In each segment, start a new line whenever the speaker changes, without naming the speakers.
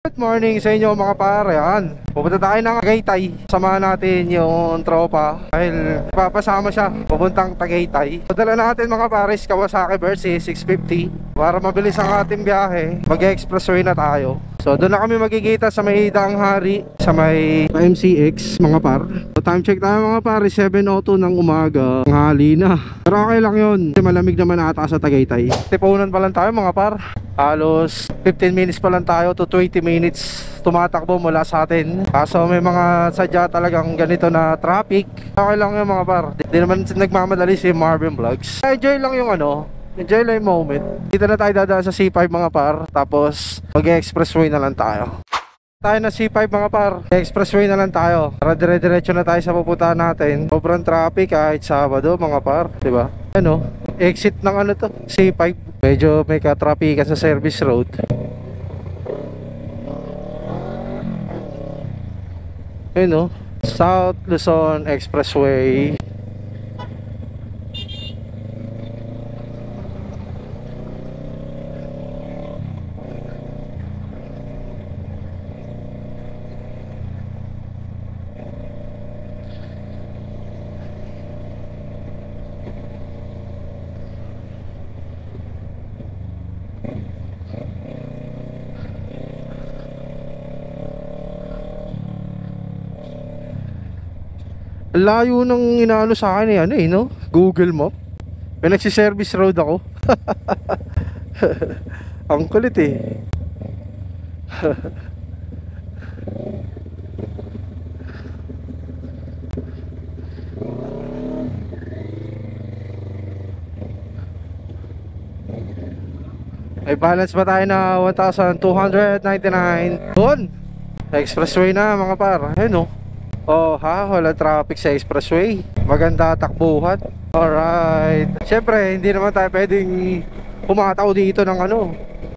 Good morning sa inyo mga pare. Yan, pupunta tayo ng Tagaytay. Samahan natin yung tropa dahil papasama siya pupuntang Tagaytay. Padala natin mga pares Kawasaki Versys 650 para mabilis ang ating biyahe. Mag-expressway na tayo. So doon na kami magkikita sa may Daang Hari, sa may MCX mga par. So time check tayo mga par, 7:02 ng umaga. Ang hali na. Pero okay lang yun, kasi malamig naman ata sa Tagaytay. Tipunan pa lang tayo mga par. Halos 15 minutes pa lang tayo to 20 minutes tumatakbo mula sa atin. Kaso may mga sadya talagang ganito na traffic. Okay lang yun mga par. Di naman nagmamadali si Marvin Vlogs. Enjoy lang yung enjoy lang yung moment. Dito na tayo dadaan sa C5 mga par. Tapos mag-expressway na lang tayo. Tayo na C5 mga par. Expressway na lang tayo. Para dire-diretso na tayo sa pupuntahan natin. Sobrang traffic kahit Sabado mga par, diba? Exit ng to, C5. Medyo may ka-traffic sa service road. South Luzon Expressway. Layo ng inaano sa akin Google Map. May nagsiservice road ako. Ang kulit May balance ba tayo na 1,299? Doon! Expressway na mga par. Wala traffic sa expressway. Maganda takbuhan. Alright. Siyempre, hindi naman tayo pwedeng pumataw dito ng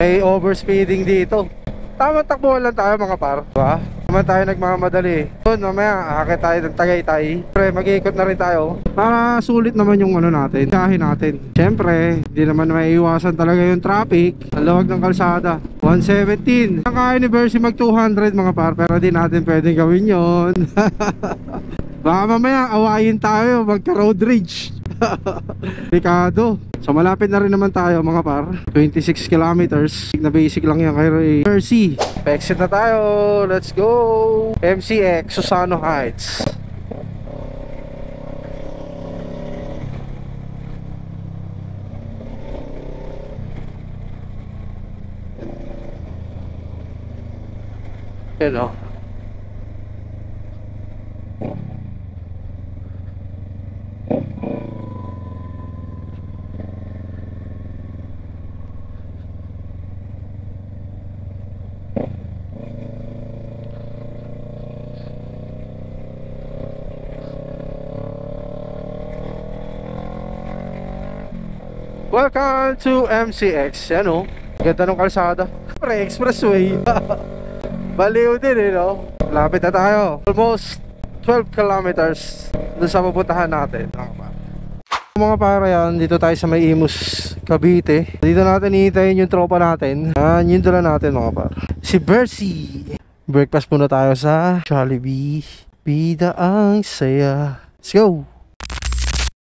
may overspeeding dito. Tamang takbuhan lang tayo mga par, diba? Naman tayo nagmamadali. Doon, mamaya, akit tayo ng Tagaytay. Siyempre, mag-iikot na rin tayo para sulit naman yung natin, kahin natin. Siyempre, hindi naman maiiwasan talaga yung traffic. Ang lawag ng kalsada. 117. Ang ka-anniversary mag 200 mga par, pero di natin pwedeng gawin yon. Baka mamaya, awayin tayo, magka-road rage. Ricardo. So malapit na rin naman tayo mga par. 26 kilometers. Na basic lang yan kay Mercy. Pa-exit na tayo. Let's go. MCX Susano Heights. Welcome to MCX. Ganda ng kalsada. Expressway. Baliw din Lapit na tayo. Almost 12 kilometers dun sa pupuntahan natin mga para yan. Dito tayo sa may Imus, Cavite. Dito natin hihintayin yung tropa natin. Yun dala natin mga par. Si Versy. Breakfast muna tayo sa Jollibee. Bida ang saya. Let's go.